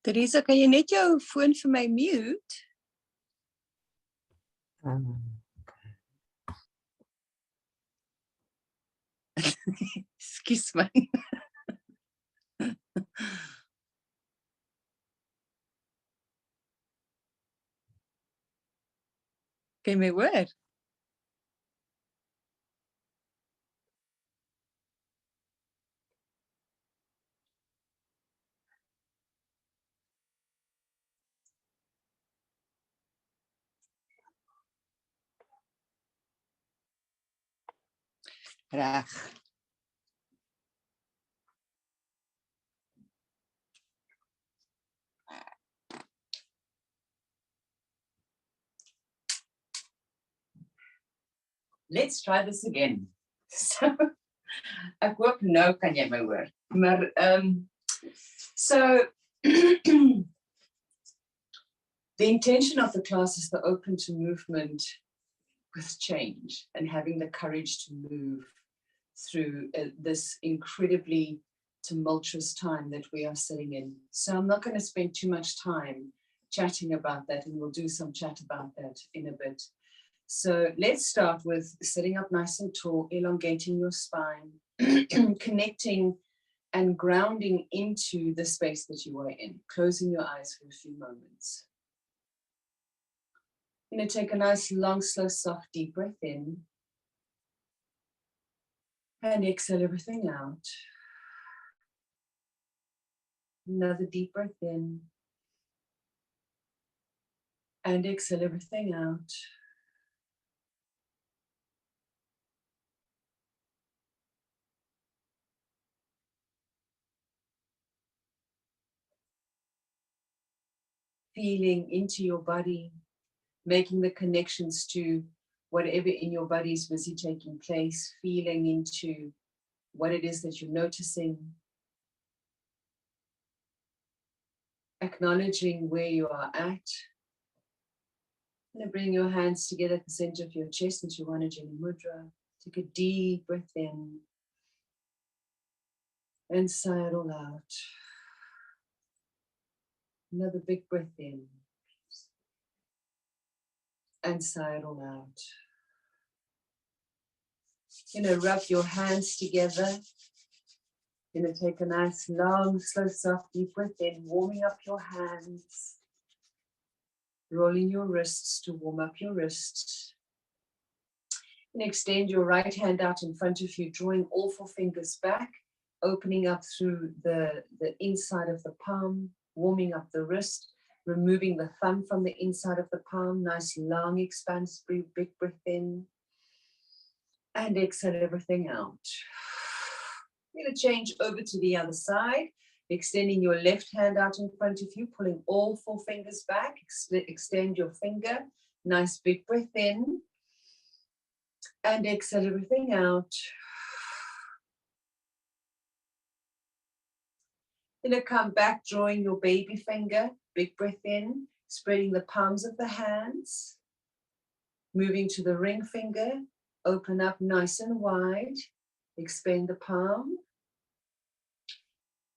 Teresa, kan jy net jou foon vir my mute? Ekskuus my. Kan jy my hoor? Reg. Let's try this again. So, ek hoop nou kan jy my hoor. Maar so the intention of the class is to open to movement with change and having the courage to move through this incredibly tumultuous time that we are sitting in. So I'm not going to spend too much time chatting about that, and we'll do some chat about that in a bit. So let's start with sitting up nice and tall, elongating your spine, connecting and grounding into the space that you are in, closing your eyes for a few moments. You're going to take a nice, long, slow, soft, deep breath in. And exhale everything out. Another deep breath in. And exhale everything out. Feeling into your body, making the connections to whatever in your body is busy taking place, feeling into what it is that you're noticing, acknowledging where you are at. And bring your hands together at the center of your chest into Unedited mudra. Take a deep breath in and sigh it all out. Another big breath in and sigh it all out. You're going to rub your hands together. You're going to take a nice, long, slow, soft, deep breath in, warming up your hands, rolling your wrists to warm up your wrists. And extend your right hand out in front of you, drawing all four fingers back, opening up through the inside of the palm, warming up the wrist, removing the thumb from the inside of the palm. Nice, long, expansive, big breath in. And exhale everything out. You're going to change over to the other side, extending your left hand out in front of you, pulling all four fingers back, extend your finger, nice big breath in, and exhale everything out. You're going to come back, drawing your baby finger, big breath in, spreading the palms of the hands, moving to the ring finger, open up nice and wide, expand the palm,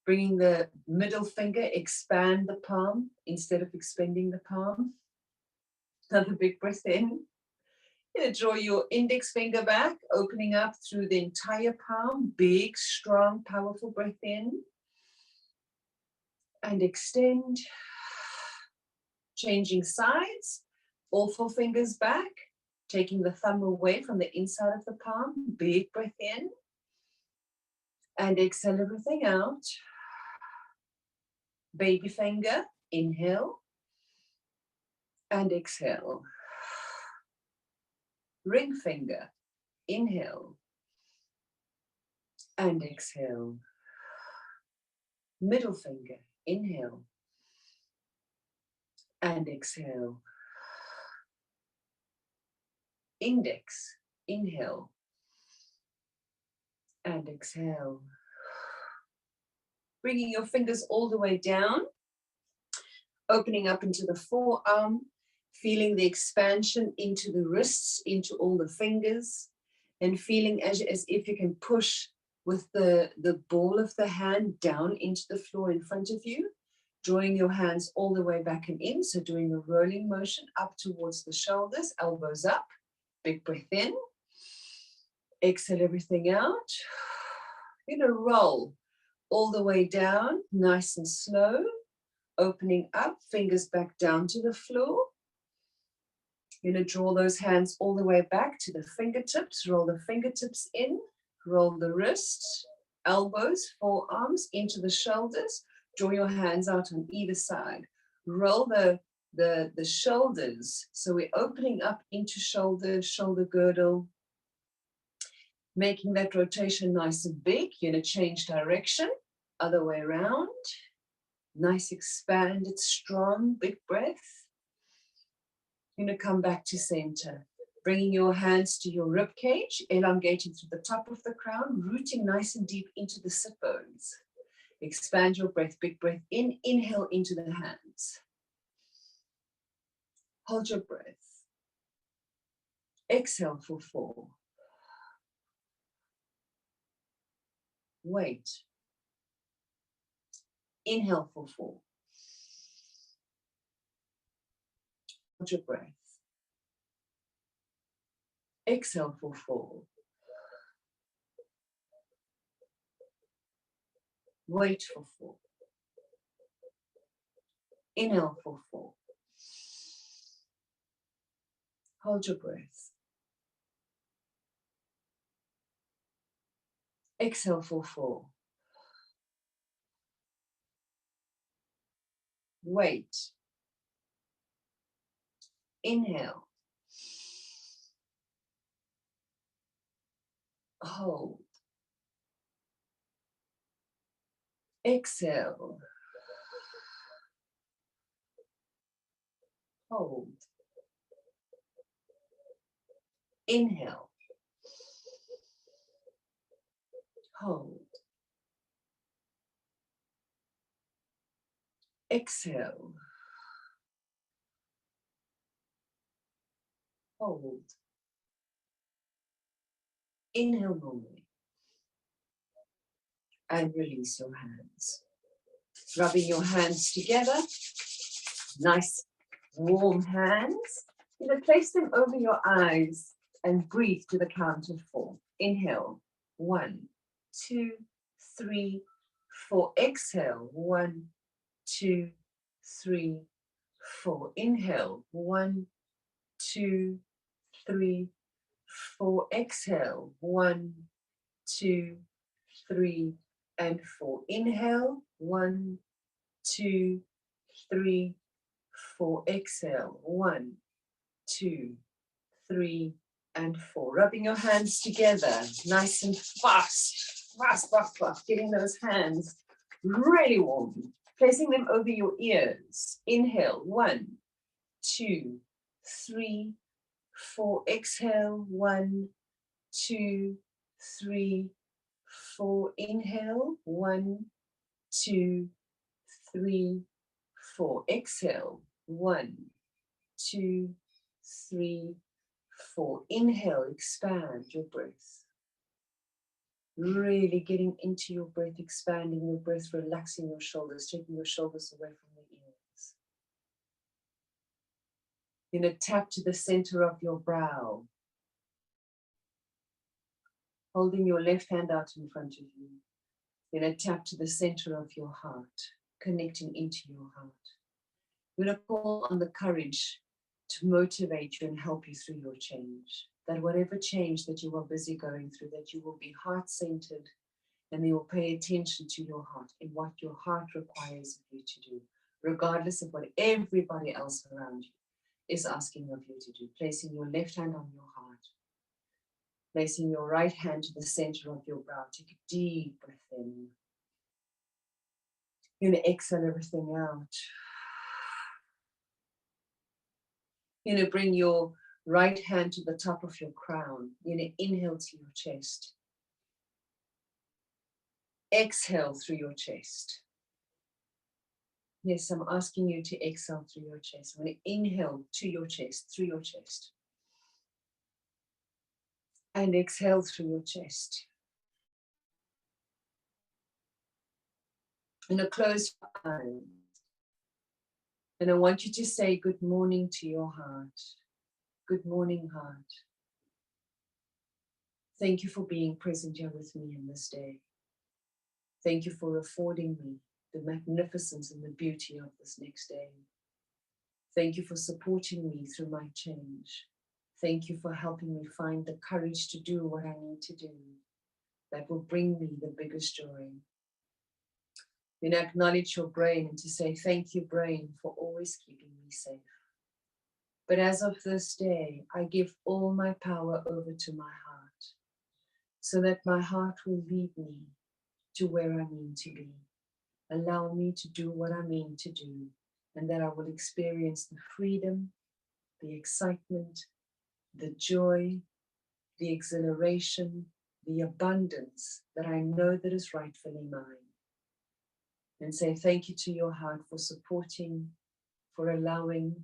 bringing the middle finger, expand the palm instead of expanding the palm. Another big breath in. You're going to draw your index finger back, opening up through the entire palm, big, strong, powerful breath in. And extend, changing sides, all four fingers back, taking the thumb away from the inside of the palm, big breath in, and exhale everything out. Baby finger, inhale, and exhale. Ring finger, inhale, and exhale. Middle finger, inhale, and exhale. Index, inhale, and exhale. Bringing your fingers all the way down, opening up into the forearm, feeling the expansion into the wrists, into all the fingers, and feeling as if you can push with the ball of the hand down into the floor in front of you, Drawing your hands all the way back and in. So doing a rolling motion up towards the shoulders, elbows up. Big breath in. Exhale everything out. You're going to roll all the way down, nice and slow. Opening up, fingers back down to the floor. You're going to draw those hands all the way back to the fingertips. Roll the fingertips in. Roll the wrists, elbows, forearms into the shoulders. Draw your hands out on either side. Roll the shoulders. So we're opening up into shoulders, shoulder girdle. Making that rotation nice and big. You're going to change direction. Other way around. Nice, expanded, strong, big breath. You're going to come back to center. Bringing your hands to your rib cage, elongating through the top of the crown, rooting nice and deep into the sit bones. Expand your breath, big breath in, inhale into the hands. Hold your breath. Exhale for 4. Wait. Inhale for 4. Hold your breath. Exhale for 4. Wait for 4. Inhale for 4. Hold your breath. Exhale for 4. Wait. Inhale. Hold. Exhale. Hold. Inhale. Hold. Exhale. Hold. Inhale normally. And release your hands. Rubbing your hands together. Nice warm hands. You're going to place them over your eyes and breathe to the count of 4. Inhale. 1, 2, 3, 4. Exhale. 1, 2, 3, 4. Inhale. 1, 2, 3, 4. Exhale. 1, 2, 3, and 4. Inhale. 1, 2, 3, 4. Exhale. 1, 2, 3, and 4. Rubbing your hands together, nice and fast, fast. Getting those hands really warm. Placing them over your ears. Inhale. 1, 2, 3, 4. Exhale. 1, 2, 3, 4. Inhale. 1, 2, 3, 4. Exhale. 1, 2, 3, 4. Inhale, expand your breath. Really getting into your breath, expanding your breath, relaxing your shoulders, taking your shoulders away from the ears. You're going to tap to the center of your brow. Holding your left hand out in front of you. You're going to tap to the center of your heart, connecting into your heart. You're going to call on the courage to motivate you and help you through your change. That whatever change that you are busy going through, that you will be heart-centered and you will pay attention to your heart and what your heart requires of you to do, regardless of what everybody else around you is asking of you to do. Placing your left hand on your heart. Placing your right hand to the center of your brow. Take a deep breath in. You're going to exhale everything out. You're going to bring your right hand to the top of your crown. You're going to inhale to your chest. Exhale through your chest. Yes, I'm asking you to exhale through your chest. I'm going to inhale to your chest, through your chest. And exhale through your chest. I'm going to close your eyes. And I want you to say good morning to your heart. Good morning, heart. Thank you for being present here with me in this day. Thank you for affording me the magnificence and the beauty of this next day. Thank you for supporting me through my change. Thank you for helping me find the courage to do what I need to do that will bring me the biggest joy. Then acknowledge your brain and to say, thank you, brain, for always keeping me safe. But as of this day, I give all my power over to my heart so that my heart will lead me to where I mean to be. Allow me to do what I mean to do, and that I will experience the freedom, the excitement, the joy, the exhilaration, the abundance that I know that is rightfully mine. And say thank you to your heart for supporting, for allowing,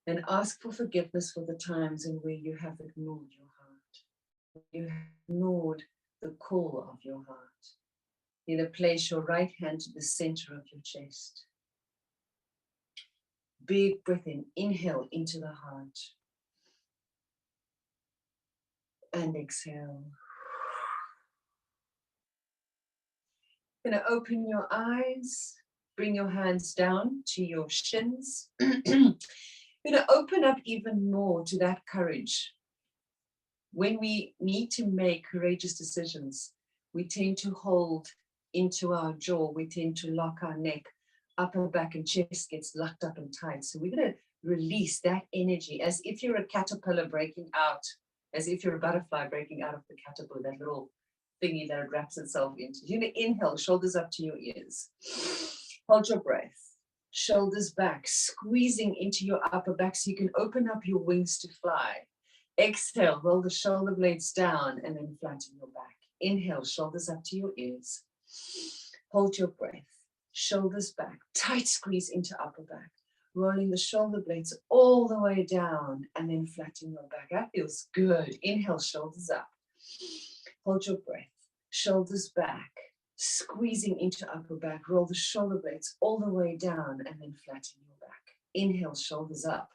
and ask for forgiveness for the times in where you have ignored your heart. You have ignored the call of your heart. Either place your right hand to the center of your chest. Big breath in, inhale into the heart. And exhale. You're going to open your eyes, bring your hands down to your shins. You're going to open up even more to that courage. When we need to make courageous decisions, we tend to hold into our jaw, we tend to lock our neck, upper back and chest gets locked up and tight. So we're going to release that energy as if you're a caterpillar breaking out, as if you're a butterfly breaking out of the caterpillar, that little thingy that it wraps itself into. You're going to inhale, shoulders up to your ears. Hold your breath, shoulders back, squeezing into your upper back so you can open up your wings to fly. Exhale, roll the shoulder blades down and then flatten your back. Inhale, shoulders up to your ears. Hold your breath, shoulders back, tight squeeze into upper back, rolling the shoulder blades all the way down and then flatten your back. That feels good. Inhale, shoulders up. Hold your breath, shoulders back, squeezing into upper back, roll the shoulder blades all the way down and then flatten your back. Inhale, shoulders up.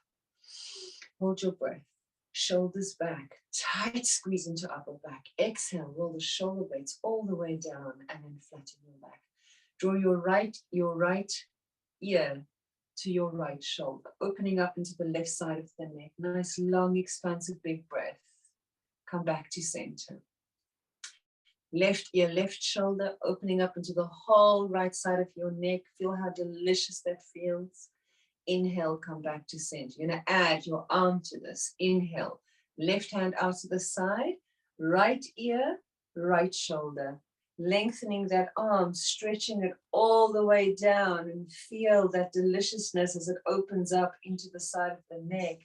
Hold your breath, shoulders back, tight squeeze into upper back. Exhale, roll the shoulder blades all the way down and then flatten your back. Draw your right ear to your right shoulder, opening up into the left side of the neck. Nice, long, expansive, big breath. Come back to center. Left ear, left shoulder, opening up into the whole right side of your neck. Feel how delicious that feels. Inhale, come back to center. You're going to add your arm to this. Inhale, left hand out to the side, right ear, right shoulder. Lengthening that arm, stretching it all the way down, and feel that deliciousness as it opens up into the side of the neck.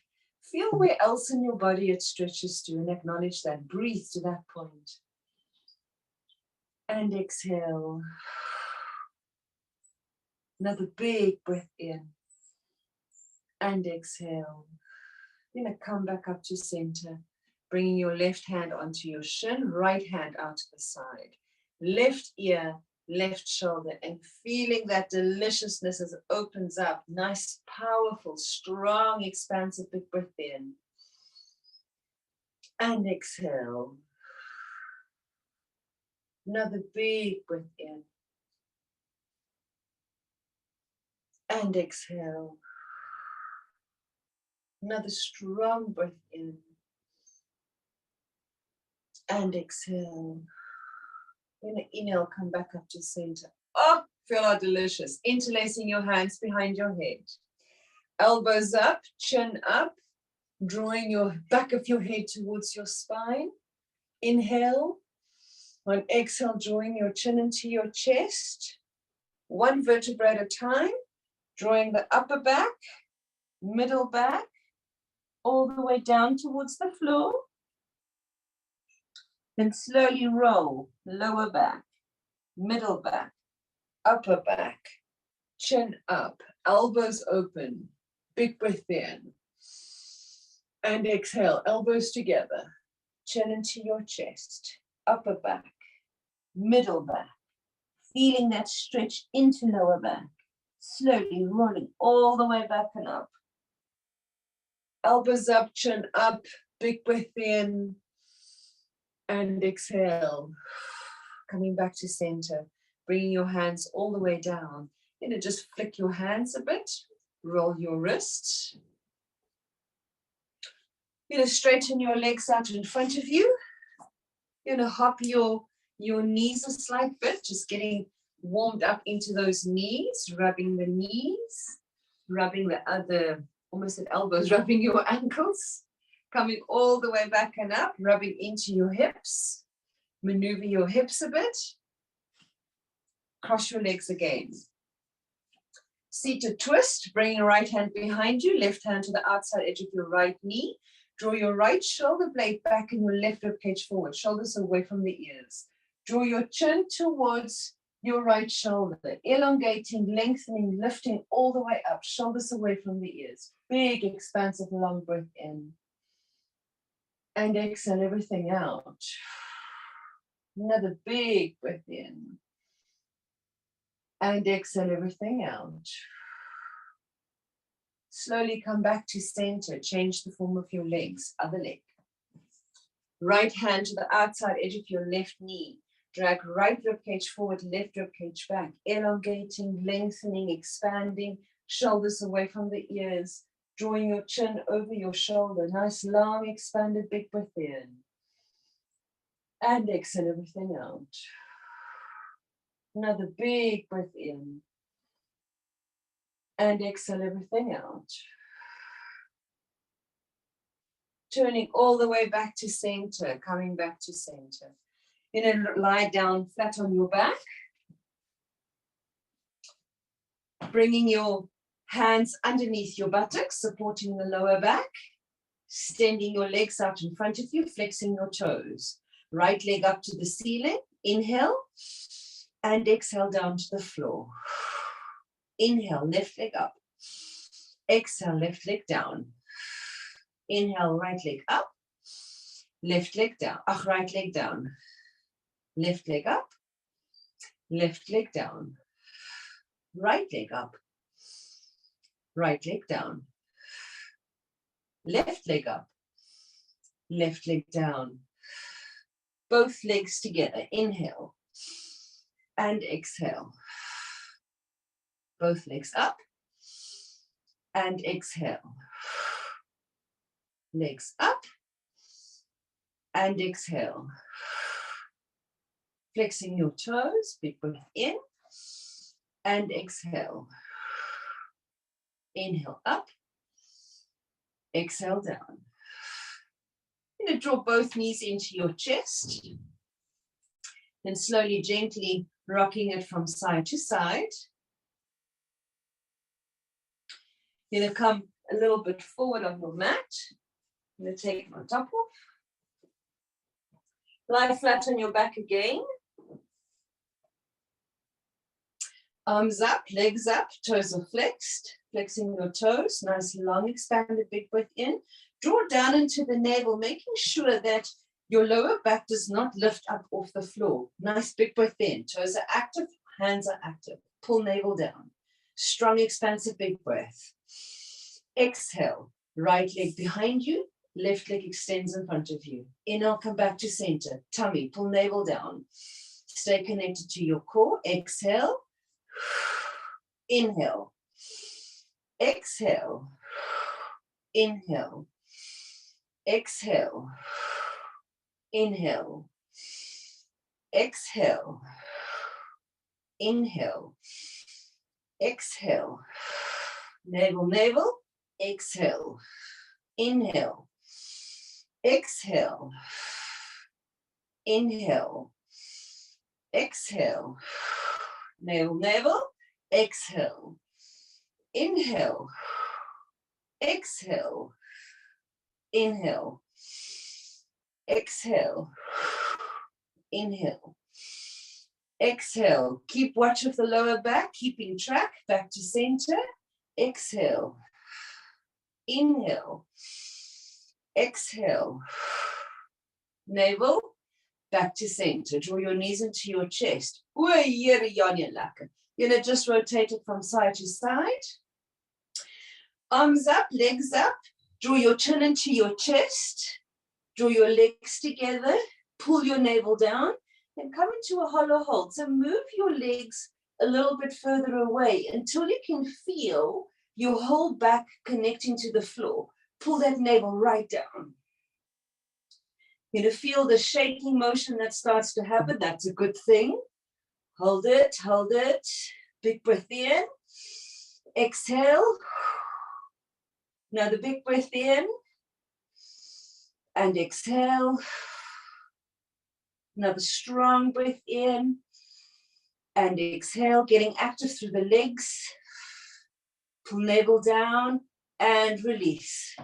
Feel where else in your body it stretches to and acknowledge that. Breathe to that point. And exhale. Another big breath in. And exhale. You're going to come back up to center, bringing your left hand onto your shin, right hand out to the side. Left ear, left shoulder, and feeling that deliciousness as it opens up. Nice, powerful, strong, expansive big breath in. And exhale. Another big breath in. And exhale. Another strong breath in. And exhale. Then inhale, come back up to center. Oh, feel how delicious. Interlacing your hands behind your head. Elbows up, chin up. Drawing your back of your head towards your spine. Inhale. On exhale, drawing your chin into your chest. One vertebra at a time. Drawing the upper back, middle back, all the way down towards the floor. Then slowly roll, lower back, middle back, upper back, chin up, elbows open, big breath in. And exhale, elbows together, chin into your chest, upper back, middle back, feeling that stretch into lower back. Slowly rolling all the way back and up. Elbows up, chin up, big breath in, and exhale. Coming back to center, bringing your hands all the way down. Just flick your hands a bit, roll your wrists. Straighten your legs out in front of you. Hop your knees a slight bit, just getting warmed up into those knees, rubbing the knees, rubbing the other, almost at elbows, rubbing your ankles, coming all the way back and up, rubbing into your hips. Maneuver your hips a bit. Cross your legs again. Seated twist, bring your right hand behind you, left hand to the outside edge of your right knee. Draw your right shoulder blade back and your left ribcage forward, shoulders away from the ears. Draw your chin towards your right shoulder, elongating, lengthening, lifting all the way up, shoulders away from the ears. Big, expansive, long breath in. And exhale everything out. Another big breath in. And exhale everything out. Slowly come back to center. Change the form of your legs. Other leg. Right hand to the outside edge of your left knee. Drag right ribcage forward, left ribcage back. Elongating, lengthening, expanding. Shoulders away from the ears. Drawing your chin over your shoulder. Nice, long, expanded, big breath in. And exhale everything out. Another big breath in. And exhale everything out. Turning all the way back to center, coming back to center. Lie down flat on your back. Bringing your hands underneath your buttocks, supporting the lower back. Extending your legs out in front of you, flexing your toes. Right leg up to the ceiling. Inhale. And exhale down to the floor. Inhale, left leg up. Exhale, left leg down. Inhale, right leg up. Left leg down. Right leg down. Left leg up. Left leg down. Right leg up. Right leg down. Left leg up. Left leg down. Both legs together. Inhale. And exhale. Both legs up. And exhale. Legs up. And exhale. Flexing your toes. Big breath in. And exhale. Inhale up. Exhale down. You're going to draw both knees into your chest. Then slowly, gently rocking it from side to side. You're going to come a little bit forward on your mat. I'm going to take my top off. Lie flat on your back again. Arms up, legs up, toes are flexed. Flexing your toes. Nice, long, expanded, big breath in. Draw down into the navel, making sure that your lower back does not lift up off the floor. Nice, big breath in. Toes are active, hands are active. Pull navel down. Strong, expansive, big breath. Exhale. Right leg behind you. Left leg extends in front of you. Inhale, come back to center. Tummy, pull navel down. Stay connected to your core. Exhale. Inhale. Exhale. Inhale. Exhale. Inhale. Exhale. Inhale. Exhale. Navel, navel. Exhale. Inhale. Exhale. Inhale. Exhale. Navel, navel. Exhale. Inhale. Exhale. Inhale. Exhale. Inhale. Exhale. Keep watch of the lower back, keeping track. Back to center. Exhale. Inhale. Exhale. Navel. Back to center. Draw your knees into your chest. You're going to just rotate it from side to side. Arms up, legs up. Draw your chin into your chest. Draw your legs together. Pull your navel down and come into a hollow hold. So move your legs a little bit further away until you can feel your whole back connecting to the floor. Pull that navel right down. You're going to feel the shaking motion that starts to happen. That's a good thing. Hold it, hold it. Big breath in. Exhale. Another big breath in. And exhale. Another strong breath in. And exhale, getting active through the legs. Pull navel down and release.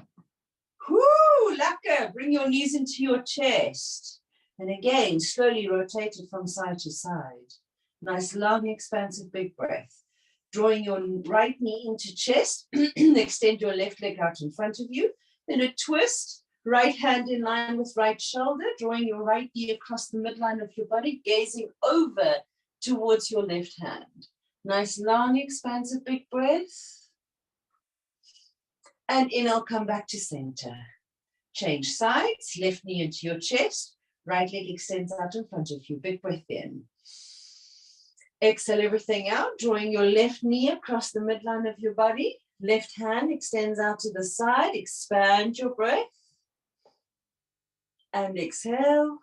Whoo, lekker. Bring your knees into your chest. And again, slowly rotate it from side to side. Nice, long, expansive, big breath. Drawing your right knee into chest. Extend your left leg out in front of you. Then a twist. Right hand in line with right shoulder. Drawing your right knee across the midline of your body. Gazing over towards your left hand. Nice, long, expansive, big breath. And inhale, come back to center. Change sides. Left knee into your chest. Right leg extends out in front of you. Big breath in. Exhale everything out, drawing your left knee across the midline of your body. Left hand extends out to the side. Expand your breath. And exhale.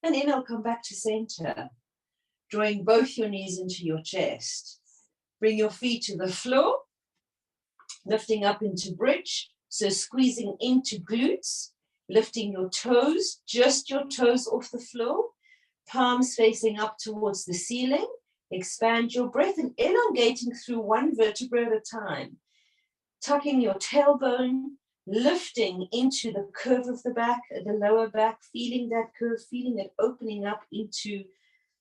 And inhale, come back to center. Drawing both your knees into your chest. Bring your feet to the floor. Lifting up into bridge. So squeezing into glutes. Lifting your toes, just your toes off the floor. Palms facing up towards the ceiling. Expand your breath and elongating through one vertebra at a time. Tucking your tailbone, lifting into the curve of the back, the lower back, feeling that curve, feeling it opening up into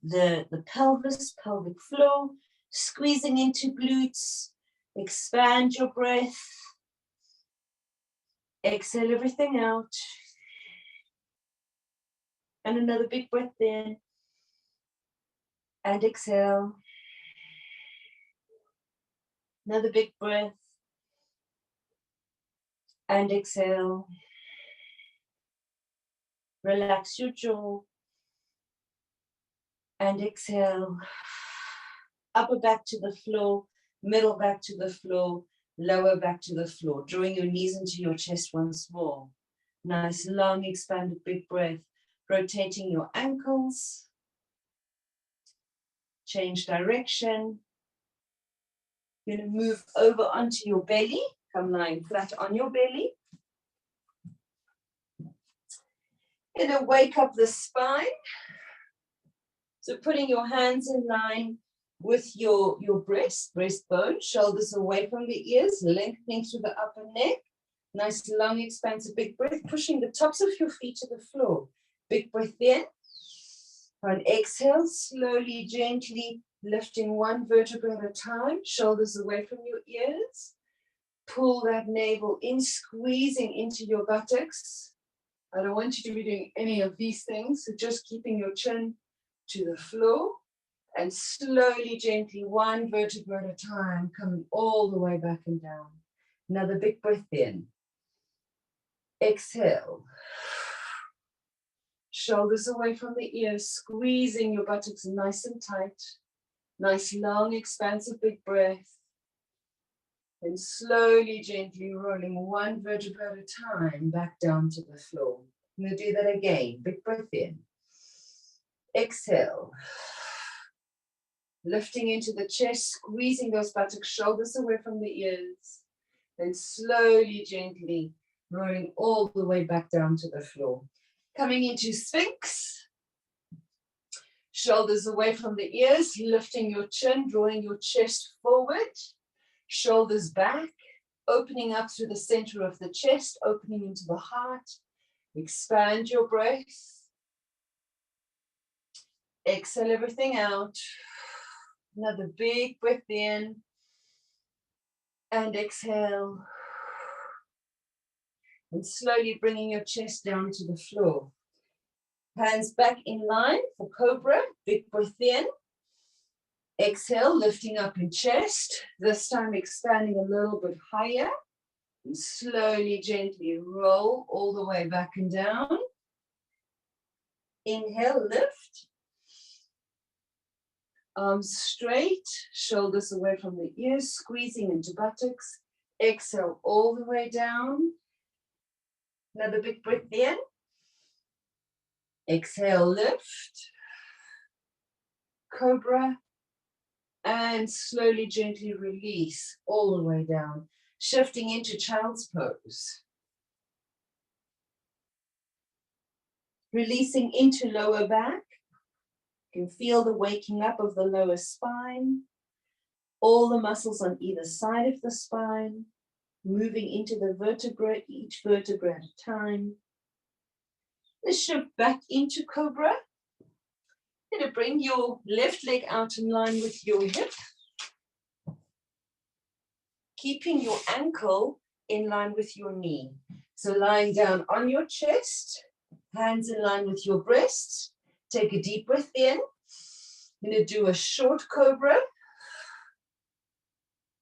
the pelvis, pelvic floor, squeezing into glutes. Expand your breath. Exhale everything out. And another big breath in. And exhale. Another big breath. And exhale. Relax your jaw. And exhale. Upper back to the floor. Middle back to the floor. Lower back to the floor. Drawing your knees into your chest once more. Nice, long, expanded, big breath. Rotating your ankles. Change direction. You're going to move over onto your belly. Come lying flat on your belly. You're going to wake up the spine. So putting your hands in line with your breastbone, shoulders away from the ears, lengthening through the upper neck. Nice, long, expansive, big breath, pushing the tops of your feet to the floor. Big breath in. On exhale, slowly, gently lifting one vertebra at a time, shoulders away from your ears. Pull that navel in, squeezing into your buttocks. I don't want you to be doing any of these things, so just keeping your chin to the floor and slowly, gently, one vertebra at a time, coming all the way back and down. Another big breath in. Exhale. Shoulders away from the ears, squeezing your buttocks nice and tight. Nice, long, expansive, big breath. And slowly, gently rolling one vertebra at a time back down to the floor. I'm going to do that again. Big breath in. Exhale. Lifting into the chest, squeezing those buttocks, shoulders away from the ears. Then slowly, gently rolling all the way back down to the floor. Coming into Sphinx. Shoulders away from the ears, lifting your chin, drawing your chest forward. Shoulders back, opening up through the center of the chest, opening into the heart. Expand your breath. Exhale everything out. Another big breath in. And exhale. And slowly bringing your chest down to the floor. Hands back in line for Cobra. Big breath in. Exhale, lifting up in chest, this time expanding a little bit higher. And slowly, gently roll all the way back and down. Inhale, lift. Arms straight, shoulders away from the ears, squeezing into buttocks. Exhale all the way down. Another big breath in. Exhale, lift. Cobra. And slowly, gently release all the way down. Shifting into child's pose. Releasing into lower back. You can feel the waking up of the lower spine. All the muscles on either side of the spine. Moving into the vertebra, each vertebra at a time. Let's shift back into Cobra. You're going to bring your left leg out in line with your hip. Keeping your ankle in line with your knee. So lying down on your chest, hands in line with your breasts. Take a deep breath in. You're going to do a short Cobra.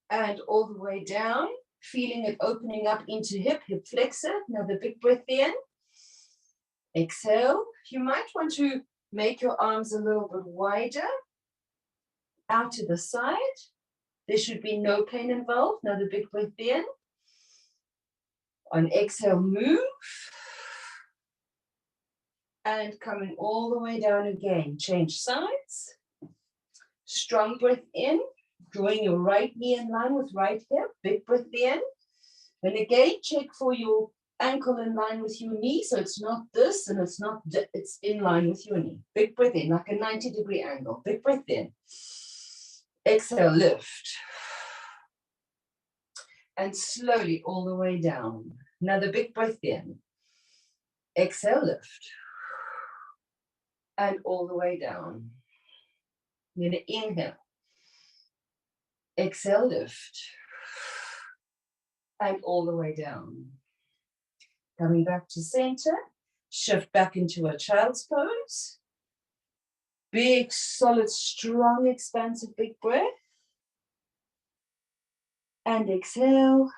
And all the way down, feeling it opening up into hip flexor. Another big breath in. Exhale. You might want to make your arms a little bit wider, out to the side. There should be no pain involved. Another big breath in. On exhale, move. And coming all the way down again. Change sides. Strong breath in. Drawing your right knee in line with right hip. Big breath in. And again, check for your ankle in line with your knee. So it's not this and it's not this. It's in line with your knee. Big breath in, like a 90-degree angle. Big breath in. Exhale, lift. And slowly all the way down. Another big breath in. Exhale, lift. And all the way down. You're going to inhale. Exhale, lift. And all the way down. Coming back to center. Shift back into a child's pose. Big, solid, strong, expansive, big breath. And exhale.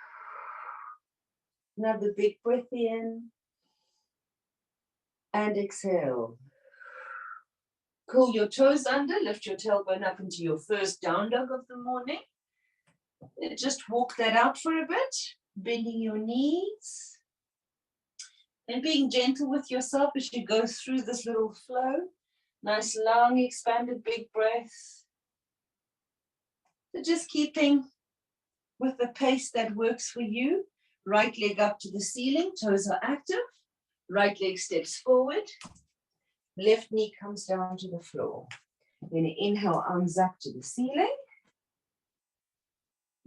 Another big breath in. And exhale. Curl your toes under. Lift your tailbone up into your first down dog of the morning. Just walk that out for a bit. Bending your knees. And being gentle with yourself as you go through this little flow. Nice, long, expanded, big breath. So just keeping with the pace that works for you. Right leg up to the ceiling, toes are active. Right leg steps forward. Left knee comes down to the floor. Then inhale, arms up to the ceiling.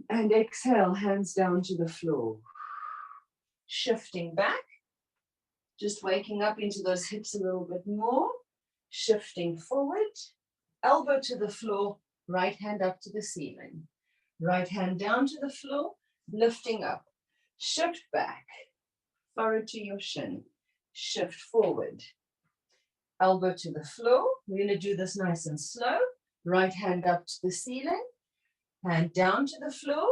And exhale, hands down to the floor. Shifting back. Just waking up into those hips a little bit more. Shifting forward. Elbow to the floor, right hand up to the ceiling. Right hand down to the floor, lifting up. Shift back. Furrow to your shin. Shift forward. Elbow to the floor. We're going to do this nice and slow. Right hand up to the ceiling. Hand down to the floor.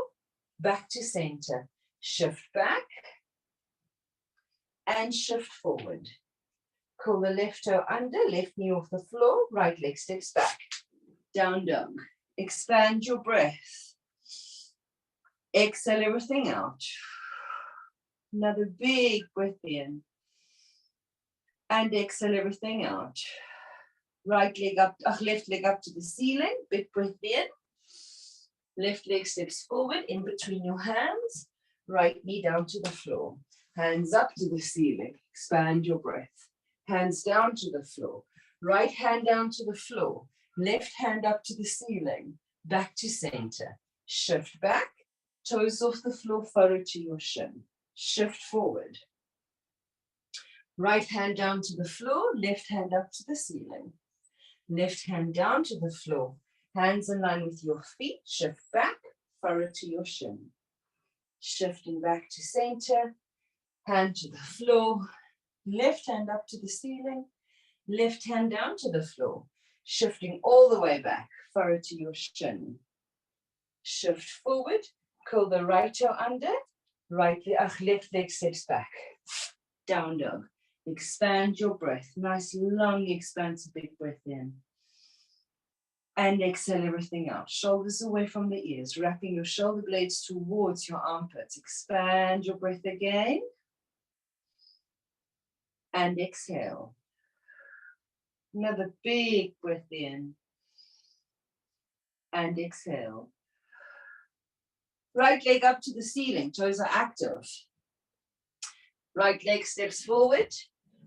Back to center. Shift back. And shift forward. Curl the left toe under, left knee off the floor, right leg steps back. Down dog. Expand your breath. Exhale everything out. Another big breath in. And exhale everything out. Right leg up, left leg up to the ceiling, big breath in. Left leg steps forward in between your hands. Right knee down to the floor. Hands up to the ceiling. Expand your breath. Hands down to the floor. Right hand down to the floor. Left hand up to the ceiling. Back to center. Shift back. Toes off the floor, furrow to your shin. Shift forward. Right hand down to the floor. Left hand up to the ceiling. Left hand down to the floor. Hands in line with your feet. Shift back. Furrow to your shin. Shifting back to center. Hand to the floor. Left hand up to the ceiling, left hand down to the floor. Shifting all the way back, forward to your shin. Shift forward, curl the right toe under, left leg steps back. Down dog. Expand your breath. Nice, long, expansive, big breath in. And exhale everything out. Shoulders away from the ears, wrapping your shoulder blades towards your armpits. Expand your breath again. And exhale. Another big breath in. And exhale. Right leg up to the ceiling, toes are active. Right leg steps forward,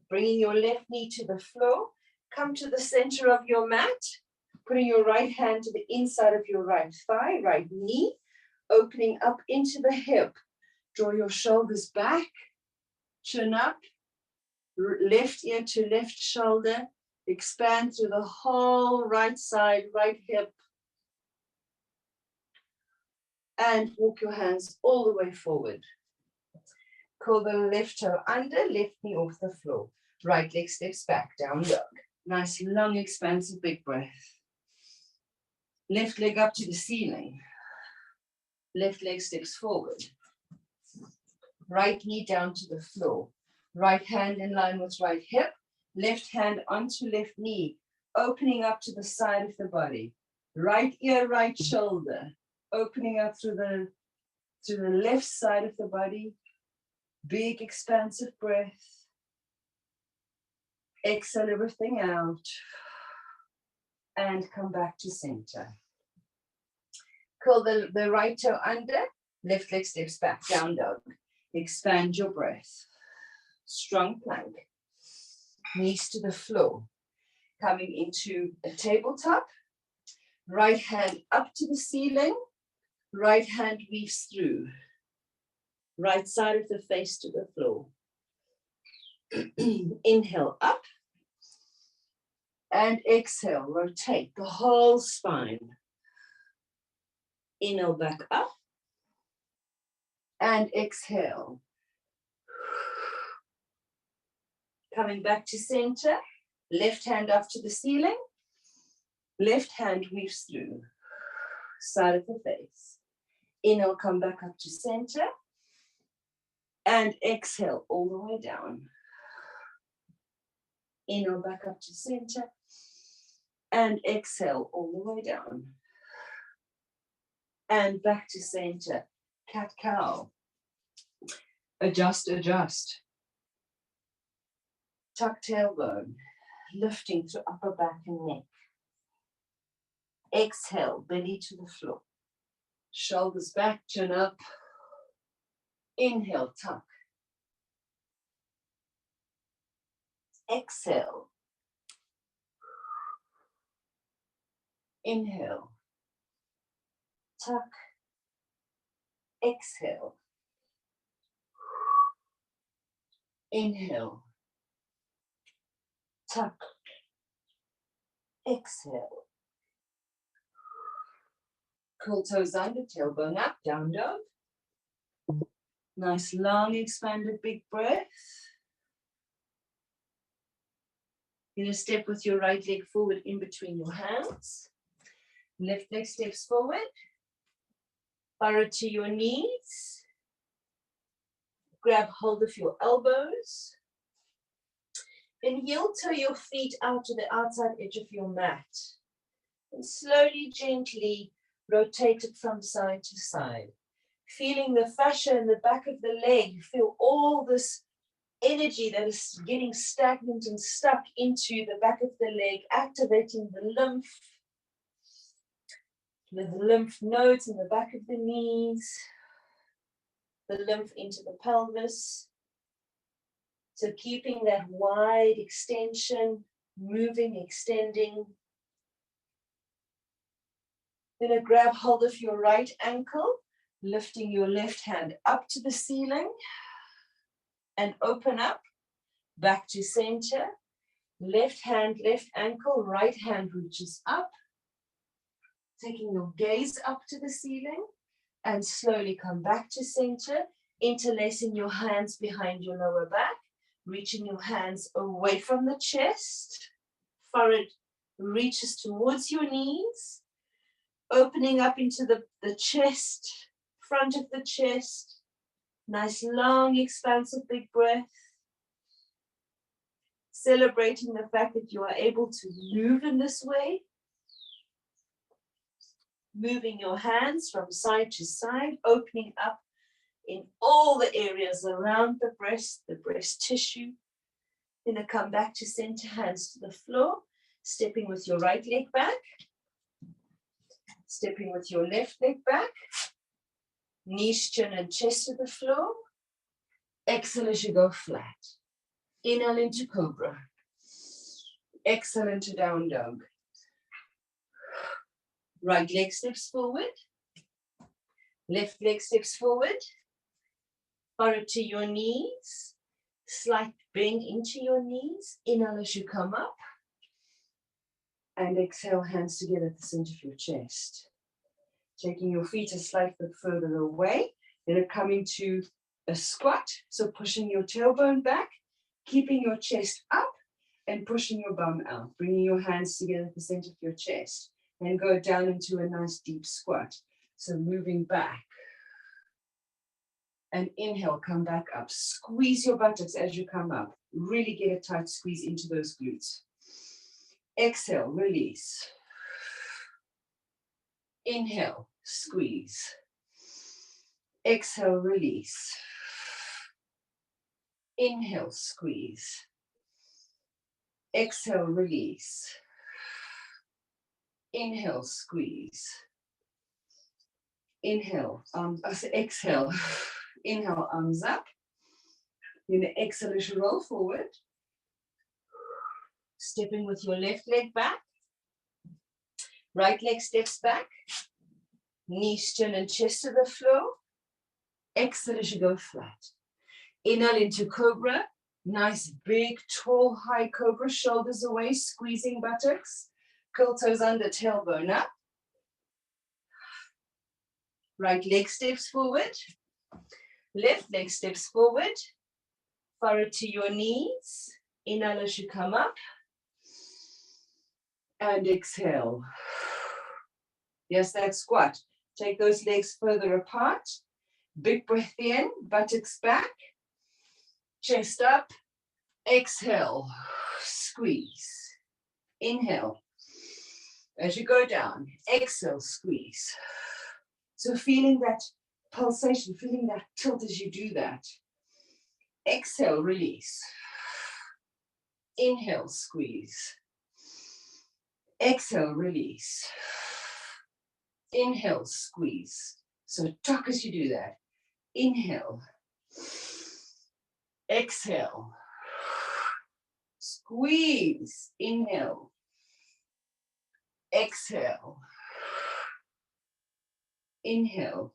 bringing your left knee to the floor. Come to the center of your mat, putting your right hand to the inside of your right thigh, right knee, opening up into the hip. Draw your shoulders back, chin up, left ear to left shoulder. Expand through the whole right side, right hip. And walk your hands all the way forward. Curl the left toe under, left knee off the floor. Right leg steps back, down dog. Nice, long, expansive, big breath. Left leg up to the ceiling. Left leg steps forward. Right knee down to the floor. Right hand in line with right hip. Left hand onto left knee, opening up to the side of the body. Right ear, right shoulder. Opening up through the left side of the body. Big expansive breath. Exhale everything out. And come back to center. Curl the right toe under. Left leg steps back, down dog. Expand your breath. Strong plank. Knees to the floor. Coming into a tabletop. Right hand up to the ceiling. Right hand weaves through. Right side of the face to the floor. Inhale up. And exhale, rotate the whole spine. Inhale back up. And exhale. Coming back to center. Left hand up to the ceiling. Left hand weaves through. Side of the face. Inhale, come back up to center. And exhale all the way down. Inhale back up to center. And exhale all the way down. And back to center. Cat cow. Adjust, adjust. Tuck tailbone. Lifting through upper back and neck. Exhale, belly to the floor. Shoulders back, chin up. Inhale, tuck. Exhale. Inhale. Tuck. Exhale. Inhale. Tuck. Exhale. Curl toes under, tailbone up, down dog. Nice, long, expanded, big breath. You're going to step with your right leg forward in between your hands. Left leg steps forward. Furrow to your knees. Grab hold of your elbows. Then heel toe your feet out to the outside edge of your mat. And slowly, gently rotate it from side to side. Feeling the fascia in the back of the leg. Feel all this energy that is getting stagnant and stuck into the back of the leg, activating the lymph. The lymph nodes in the back of the knees. The lymph into the pelvis. So keeping that wide extension, moving, extending. Then grab hold of your right ankle, lifting your left hand up to the ceiling and open up, back to center. Left hand, left ankle, right hand reaches up. Taking your gaze up to the ceiling and slowly come back to center, interlacing your hands behind your lower back, reaching your hands away from the chest, forehead reaches towards your knees, opening up into the chest, front of the chest. Nice, long, expansive, big breath. Celebrating the fact that you are able to move in this way. Moving your hands from side to side, opening up in all the areas around the breast tissue. Then come back to center, hands to the floor, stepping with your right leg back, stepping with your left leg back, knees, chin, and chest to the floor. Exhale as you go flat. Inhale into cobra. Exhale into down dog. Right leg steps forward. Left leg steps forward. Forward to your knees. Slight bend into your knees. Inhale as you come up. And exhale, hands together at the center of your chest. Taking your feet a slight bit further away. Then coming to a squat. So pushing your tailbone back. Keeping your chest up. And pushing your bum out. Bringing your hands together at the center of your chest. And go down into a nice deep squat. So moving back. And inhale, come back up. Squeeze your buttocks as you come up. Really get a tight squeeze into those glutes. Exhale, release. Inhale, squeeze. Exhale, release. Inhale, squeeze. Exhale, release. Inhale, squeeze. Inhale, exhale. Inhale, arms up. Then exhale as you roll forward. Stepping with your left leg back. Right leg steps back. Knees, chin, and chest to the floor. Exhale as you go flat. Inhale into cobra. Nice, big, tall, high cobra. Shoulders away, squeezing buttocks. Curl toes under, tailbone up. Right leg steps forward. Left leg steps forward. Forward to your knees. Inhale as you come up. And exhale. Yes, that squat. Take those legs further apart. Big breath in, buttocks back. Chest up. Exhale. Squeeze. Inhale. As you go down, exhale, squeeze. So feeling that pulsation, feeling that tilt as you do that. Exhale, release. Inhale, squeeze. Exhale, release. Inhale, squeeze. So tuck as you do that. Inhale. Exhale. Squeeze. Inhale. Exhale. Inhale.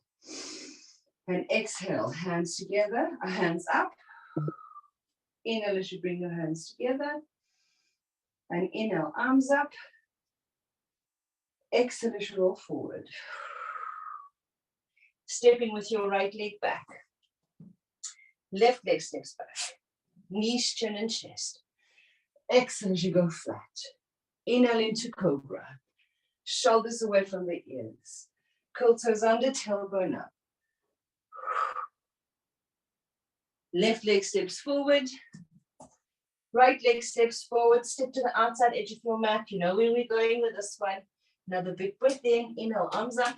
And exhale. Hands together. Hands up. Inhale as you bring your hands together. And inhale, arms up. Exhale as you roll forward. Stepping with your right leg back. Left leg steps back. Knees, chin, and chest. Exhale as you go flat. Inhale into cobra. Shoulders away from the ears. Curl toes under, tailbone up. Left leg steps forward. Right leg steps forward. Step to the outside edge of your mat. You know where we're going with this one. Another big breath in. Inhale, arms up.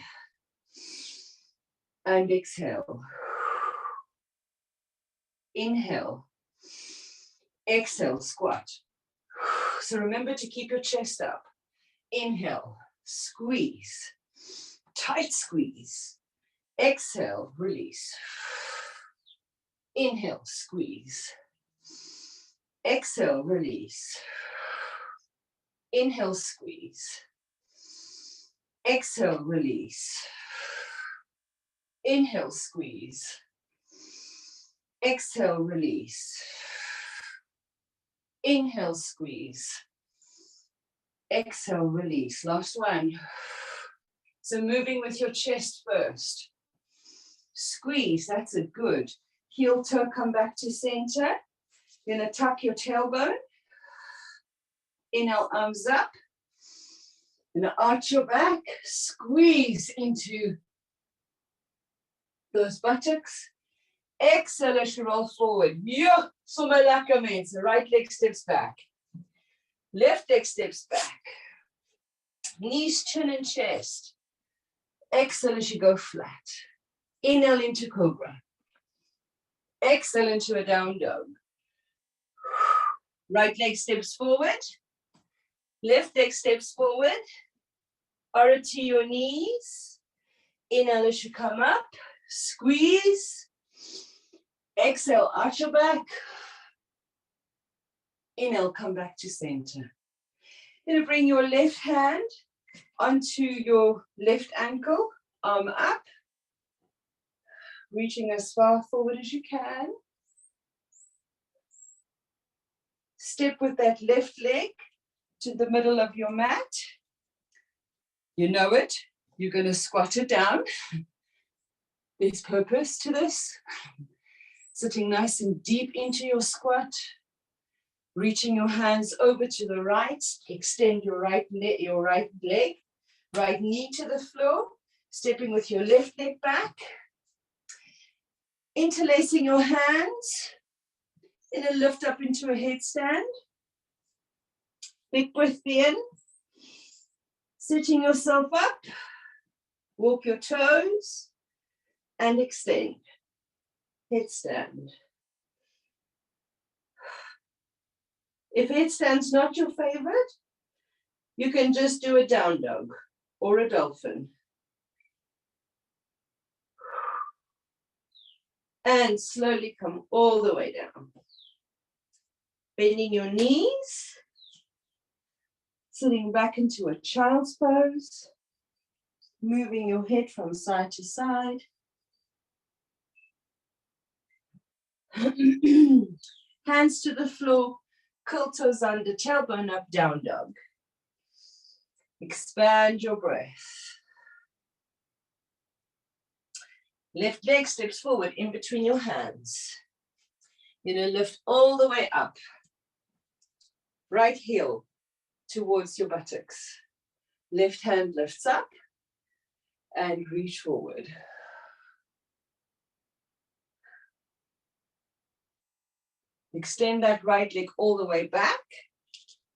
And exhale. Inhale. Exhale, squat. So remember to keep your chest up. Inhale, squeeze. Tight squeeze. Exhale, release. Inhale, squeeze. Exhale, release. Inhale, squeeze. Exhale, release. Inhale, squeeze. Exhale, release. Inhale, squeeze. Exhale, release. Last one. So moving with your chest first. Squeeze, that's a good. Heel toe, come back to center. You're gonna tuck your tailbone. Inhale, arms up. And arch your back, squeeze into those buttocks. Exhale as you roll forward. Yeah, so malaka means the right leg steps back. Left leg steps back. Knees, chin, and chest. Exhale as you go flat. Inhale into cobra. Exhale into a down dog. Right leg steps forward. Left leg steps forward. Aura to your knees. Inhale as you come up. Squeeze. Exhale, arch your back. Inhale, come back to center. You're going to bring your left hand onto your left ankle, arm up. Reaching as far forward as you can. Step with that left leg to the middle of your mat. You know it. You're going to squat it down. There's purpose to this. Sitting nice and deep into your squat. Reaching your hands over to the right. Extend your right leg, right knee to the floor. Stepping with your left leg back. Interlacing your hands in a lift up into a headstand. Big breath in. Sitting yourself up. Walk your toes and extend. Headstand. If headstand's not your favorite, you can just do a down dog or a dolphin. And slowly come all the way down. Bending your knees. Sitting back into a child's pose. Moving your head from side to side. Hands to the floor. Curl toes under, tailbone up, down dog. Expand your breath. Left leg steps forward in between your hands. You're going to lift all the way up. Right heel towards your buttocks. Left hand lifts up and reach forward. Extend that right leg all the way back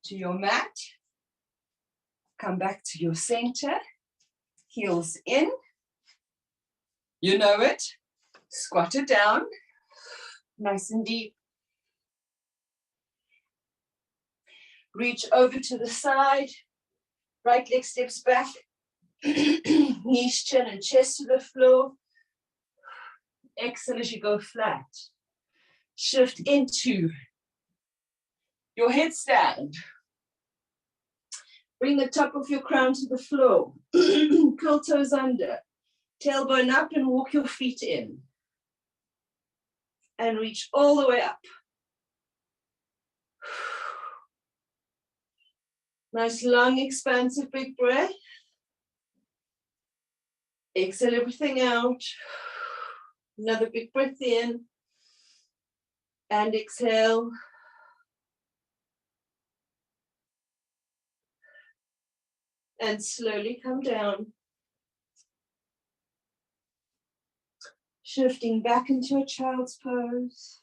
to your mat. Come back to your center. Heels in. You know it. Squat it down. Nice and deep. Reach over to the side. Right leg steps back. Knees, chin, and chest to the floor. Exhale as you go flat. Shift into your headstand. Bring the top of your crown to the floor. Curl toes under. Tailbone up and walk your feet in. And reach all the way up. Nice long, expansive, big breath. Exhale everything out. Another big breath in. And exhale. And slowly come down. Shifting back into a child's pose.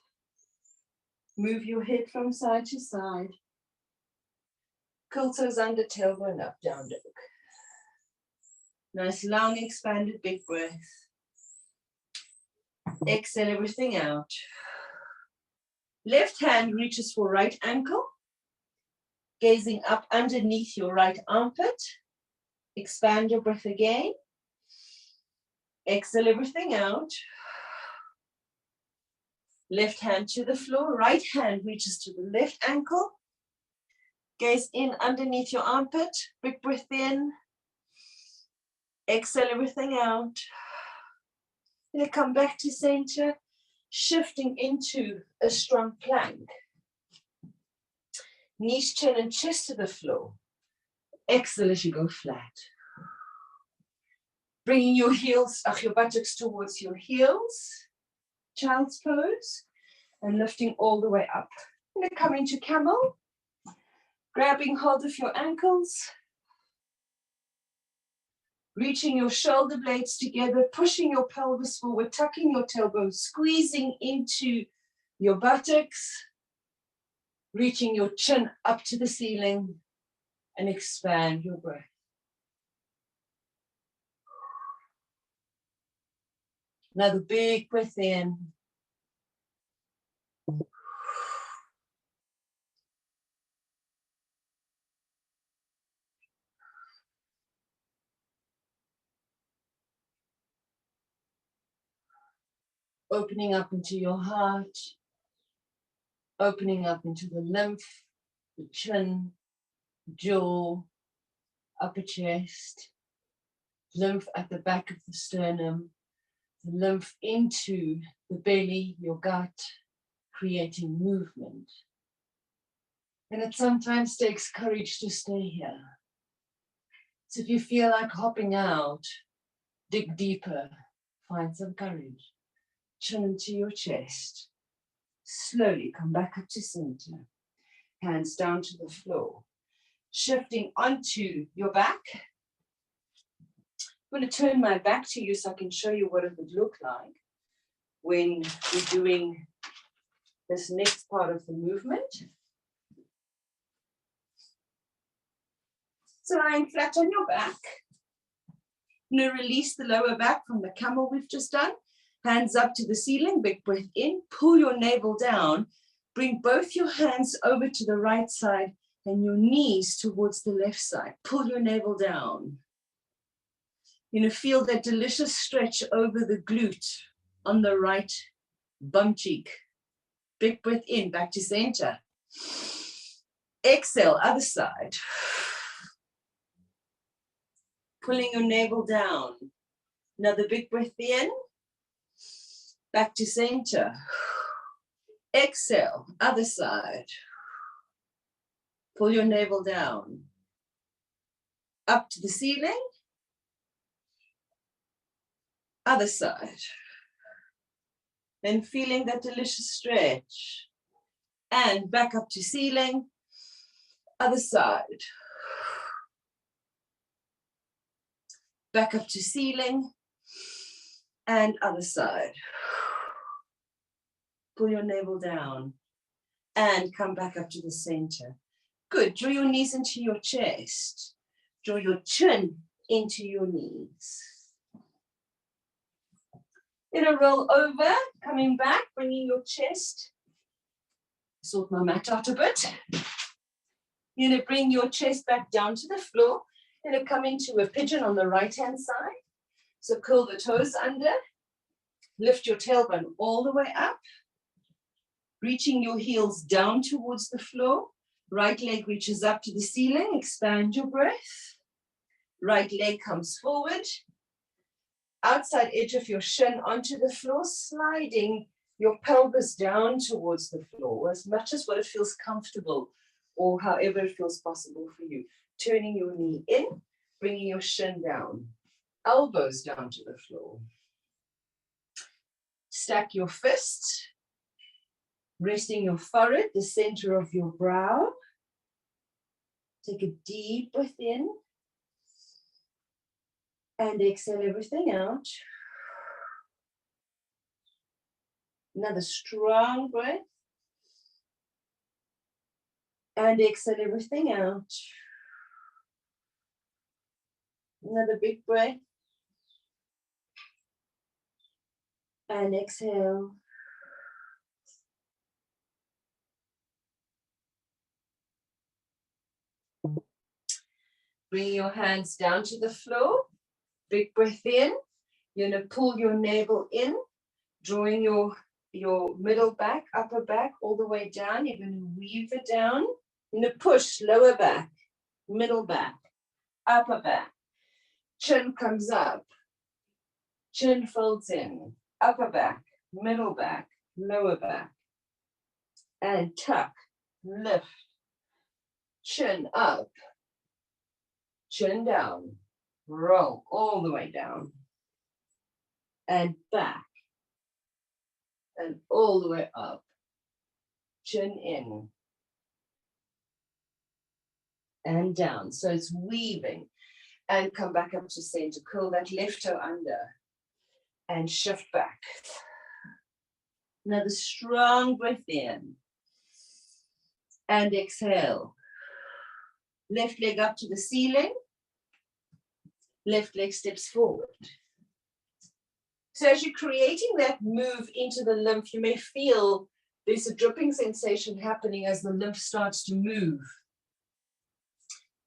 Move your head from side to side. Curl toes under, tailbone up, down dog. Nice long expanded big breath. Exhale everything out. Left hand reaches for right ankle. Gazing up underneath your right armpit. Expand your breath again. Exhale everything out. Left hand to the floor. Right hand reaches to the left ankle. Gaze in underneath your armpit. Big breath in. Exhale everything out. Then come back to center. Shifting into a strong plank. Knees, chin, and chest to the floor. Exhale as you go flat. Bringing your heels, your buttocks towards your heels. Child's pose. And lifting all the way up. I'm going to come into camel. Grabbing hold of your ankles. Reaching your shoulder blades together, pushing your pelvis forward, tucking your tailbone, squeezing into your buttocks, reaching your chin up to the ceiling, and expand your breath. Another big breath in. Opening up into your heart, opening up into the lymph, the chin, jaw, upper chest, lymph at the back of the sternum, the lymph into the belly, your gut, creating movement. And it sometimes takes courage to stay here. So if you feel like hopping out, dig deeper, find some courage. Chin into your chest. Slowly come back up to center. Hands down to the floor. Shifting onto your back. I'm going to turn my back to you so I can show you what it would look like when we're doing this next part of the movement. So lying flat on your back. I'm going to release the lower back from the camel we've just done. Hands up to the ceiling, big breath in, pull your navel down, bring both your hands over to the right side and your knees towards the left side. Pull your navel down. You're going to feel that delicious stretch over the glute on the right bum cheek. Big breath in, back to center. Exhale, other side. Pulling your navel down. Another big breath in. Back to center. Exhale, other side. Pull your navel down. Up to the ceiling. Other side. Then feeling that delicious stretch. And back up to ceiling. Other side. Back up to ceiling. And other side. Pull your navel down and come back up to the center. Good. Draw your knees into your chest. Draw your chin into your knees. Then a roll over, coming back, bringing your chest. Sort my mat out a bit. You're going to bring your chest back down to the floor. You're going to come into a pigeon on the right-hand side. So curl the toes under. Lift your tailbone all the way up. Reaching your heels down towards the floor. Right leg reaches up to the ceiling. Expand your breath. Right leg comes forward. Outside edge of your shin onto the floor, sliding your pelvis down towards the floor as much as what it feels comfortable or however it feels possible for you. Turning your knee in, bringing your shin down. Elbows down to the floor. Stack your fists. Resting your forehead, the center of your brow. Take a deep breath in. And exhale everything out. Another strong breath. And exhale everything out. Another big breath. And exhale. Bring your hands down to the floor. Big breath in. You're going to pull your navel in, drawing your middle back, upper back, all the way down. You're going to weave it down. You're going to push lower back, middle back, upper back. Chin comes up. Chin folds in. Upper back, middle back, lower back. And tuck, lift. Chin up. Chin down, roll all the way down, and back, and all the way up, chin in, and down. So it's weaving. And come back up to center. Curl that left toe under and shift back. Another strong breath in. And exhale. Left leg up to the ceiling. Left leg steps forward. So as you're creating that move into the lymph, you may feel there's a dripping sensation happening as the lymph starts to move.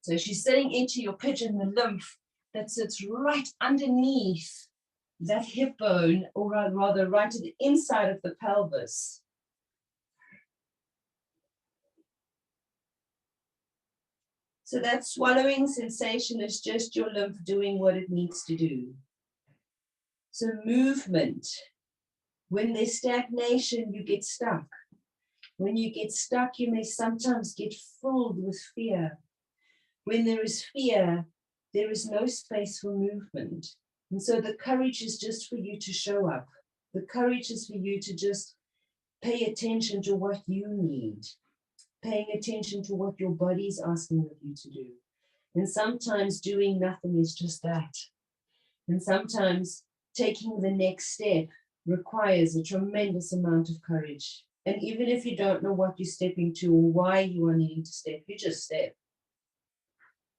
So as you're sitting into your pigeon, the lymph that sits right underneath that hip bone, or rather right to the inside of the pelvis. So that swallowing sensation is just your lymph doing what it needs to do. So movement. When there's stagnation, you get stuck. When you get stuck, you may sometimes get filled with fear. When there is fear, there is no space for movement. And so the courage is just for you to show up. The courage is for you to just pay attention to what you need. Paying attention to what your body's asking of you to do. And sometimes doing nothing is just that. And sometimes taking the next step requires a tremendous amount of courage. And even if you don't know what you're stepping to or why you are needing to step, you just step.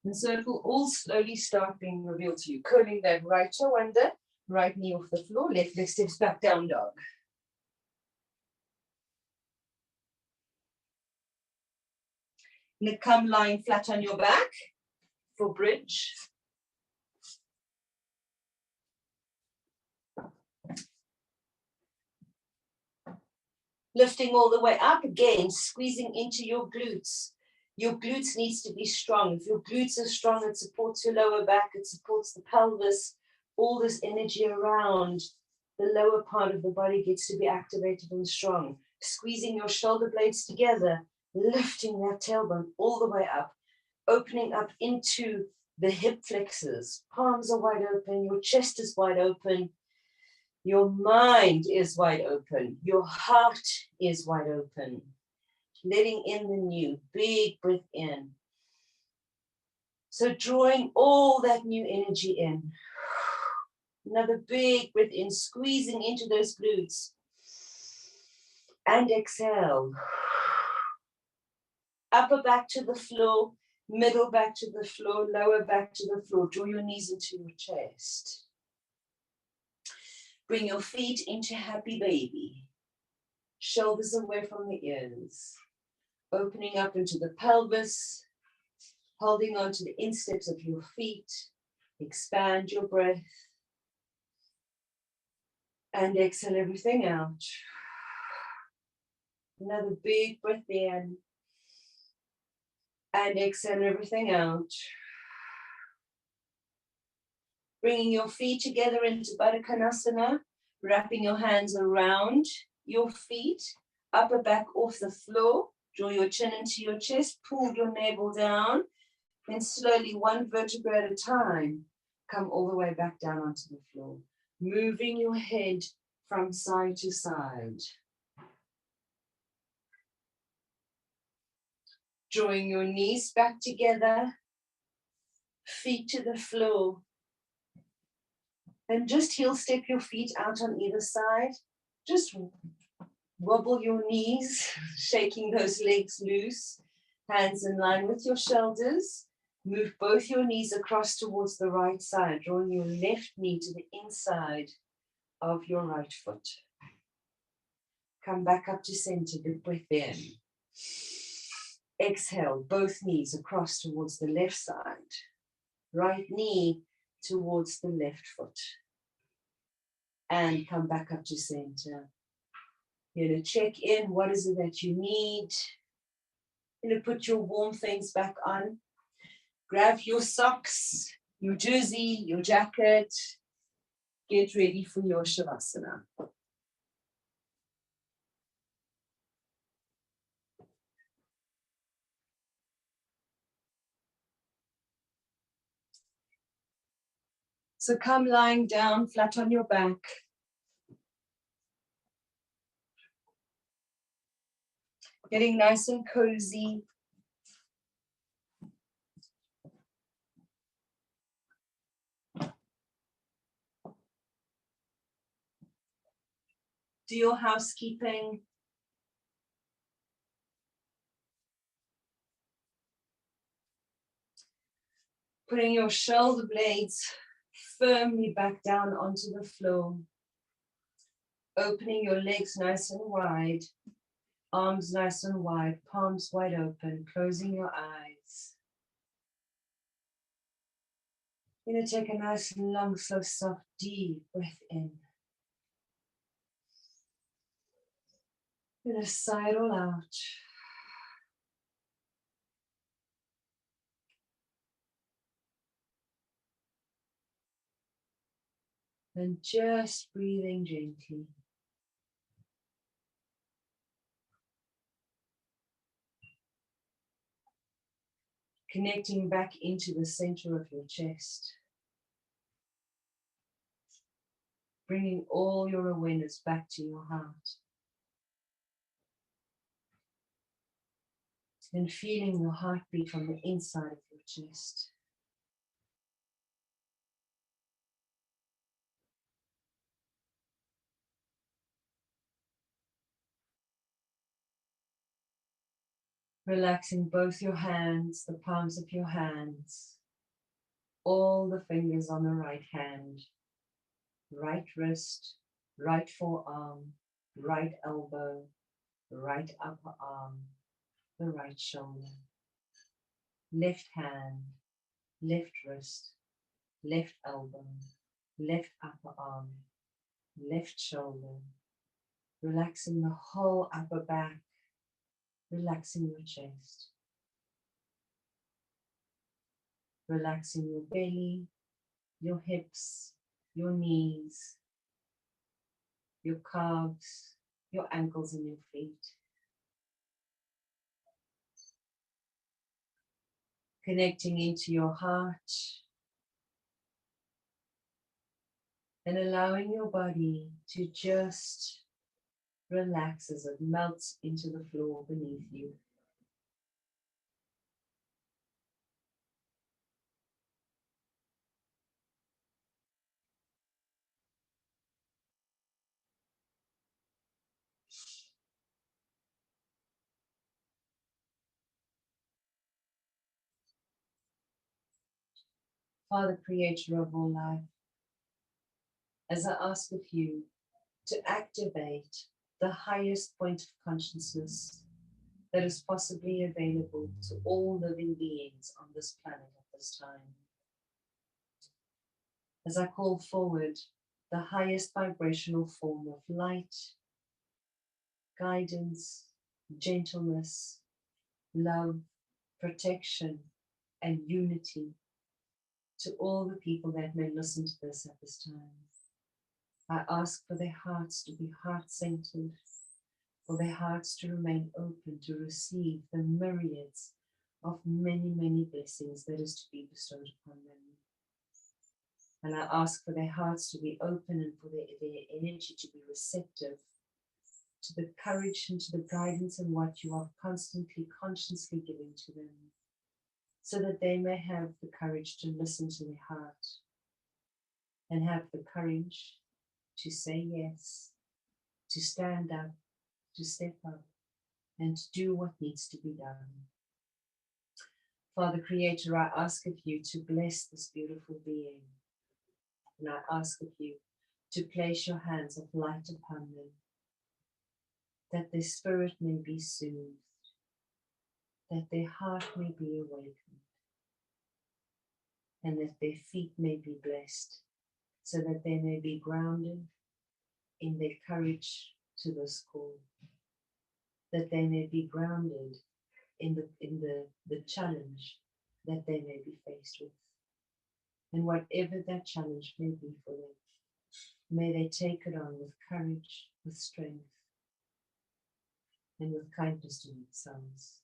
And so it will all slowly start being revealed to you. Curling that right toe under, right knee off the floor, left leg steps back, down dog. Now come lying flat on your back for bridge. Lifting all the way up again, squeezing into your glutes. Your glutes needs to be strong. If your glutes are strong, it supports your lower back, it supports the pelvis, all this energy around the lower part of the body gets to be activated and strong. Squeezing your shoulder blades together, lifting that tailbone all the way up, opening up into the hip flexors. Palms are wide open, your chest is wide open, your mind is wide open, your heart is wide open. Letting in the new, big breath in. So drawing all that new energy in. Another big breath in, squeezing into those glutes. And exhale. Upper back to the floor, middle back to the floor, lower back to the floor. Draw your knees into your chest. Bring your feet into happy baby. Shoulders away from the ears. Opening up into the pelvis, holding on to the insteps of your feet. Expand your breath. And exhale everything out. Another big breath in. And exhale everything out. Bringing your feet together into Baddha Konasana. Wrapping your hands around your feet. Upper back off the floor. Draw your chin into your chest, pull your navel down, then slowly, one vertebra at a time, come all the way back down onto the floor. Moving your head from side to side. Drawing your knees back together, feet to the floor. And just heel step your feet out on either side. Just wobble your knees, shaking those legs loose, hands in line with your shoulders. Move both your knees across towards the right side, drawing your left knee to the inside of your right foot. Come back up to center, big breath in. Exhale, both knees across towards the left side. Right knee towards the left foot. And come back up to center. You're going to check in, what is it that you need? You're going to put your warm things back on. Grab your socks, your jersey, your jacket. Get ready for your Shavasana. So come lying down flat on your back. Getting nice and cozy. Do your housekeeping. Putting your shoulder blades firmly back down onto the floor. Opening your legs nice and wide. Arms nice and wide, palms wide open, closing your eyes. You're going to take a nice, long, slow, soft, deep breath in. You're going to sigh it all out. And just breathing gently. Connecting back into the center of your chest. Bringing all your awareness back to your heart. And feeling your heartbeat from the inside of your chest. Relaxing both your hands, the palms of your hands, all the fingers on the right hand, right wrist, right forearm, right elbow, right upper arm, the right shoulder, left hand, left wrist, left elbow, left upper arm, left shoulder, relaxing the whole upper back, relaxing your chest, relaxing your belly, your hips, your knees, your calves, your ankles and your feet. Connecting into your heart and allowing your body to just relax as it melts into the floor beneath you. Father, Creator of all life, as I ask of you to activate the highest point of consciousness that is possibly available to all living beings on this planet at this time. As I call forward the highest vibrational form of light, guidance, gentleness, love, protection, and unity to all the people that may listen to this at this time. I ask for their hearts to be heart-centered, for their hearts to remain open to receive the myriads of many, many blessings that is to be bestowed upon them. And I ask for their hearts to be open and for their energy to be receptive to the courage and to the guidance and what you are constantly, consciously giving to them, so that they may have the courage to listen to their heart and have the courage to say yes, to stand up, to step up, and to do what needs to be done. Father Creator, I ask of you to bless this beautiful being. And I ask of you to place your hands of light upon them, that their spirit may be soothed, that their heart may be awakened, and that their feet may be blessed, so that they may be grounded in their courage to this call, that they may be grounded in the challenge that they may be faced with. And whatever that challenge may be for them, may they take it on with courage, with strength, and with kindness to themselves.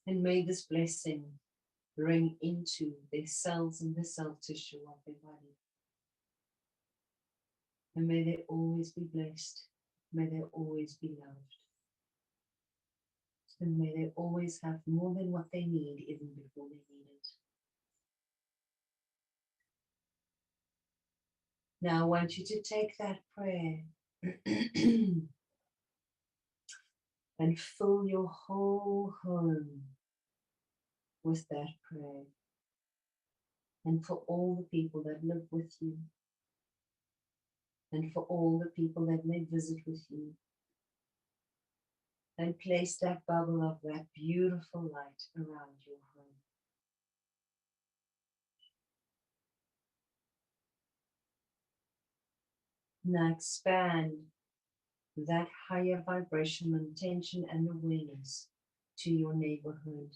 And may this blessing ring into their cells and the cell tissue of their body. And may they always be blessed. May they always be loved. And may they always have more than what they need even before they need it. Now I want you to take that prayer and fill your whole home with that prayer. And for all the people that live with you, and for all the people that may visit with you, and place that bubble of that beautiful light around your home. Now expand that higher vibrational intention and awareness to your neighborhood.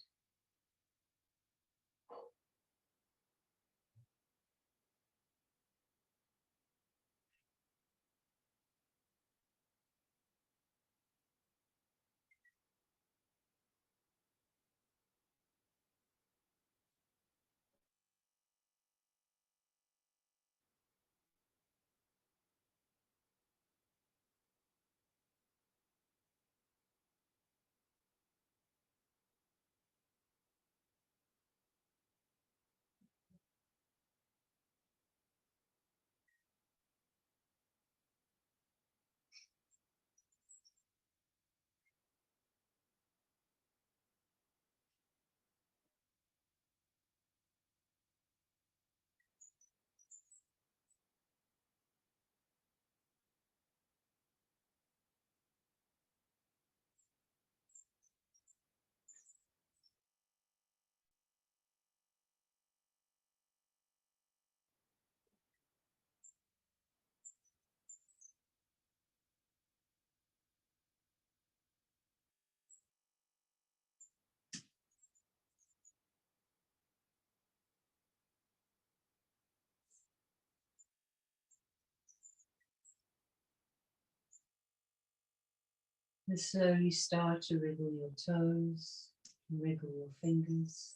And slowly start to wriggle your toes, wriggle your fingers,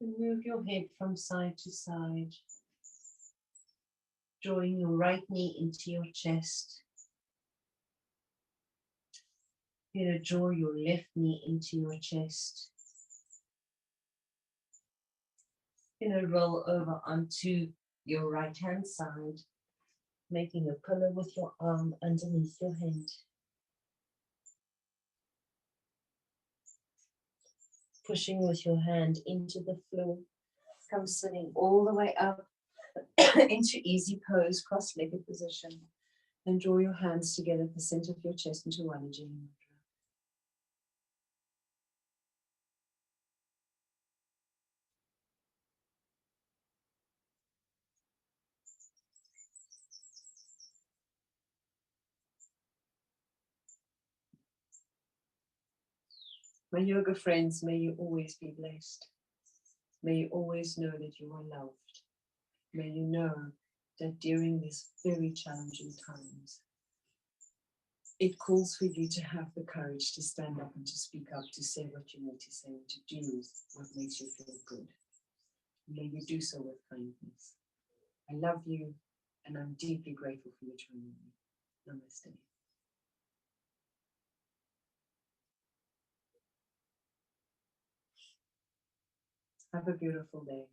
and move your head from side to side, drawing your right knee into your chest. You're going to draw your left knee into your chest. You're going to roll over onto your right hand side, making a pillow with your arm underneath your head. Pushing with your hand into the floor. Come sitting all the way up into easy pose, cross-legged position. And draw your hands together at the center of your chest into one Ujjayi mudra. My yoga friends, may you always be blessed. May you always know that you are loved. May you know that during these very challenging times, it calls for you to have the courage to stand up and to speak up, to say what you need to say, and to do what makes you feel good. May you do so with kindness. I love you, and I'm deeply grateful for you joining me. Namaste. Have a beautiful day.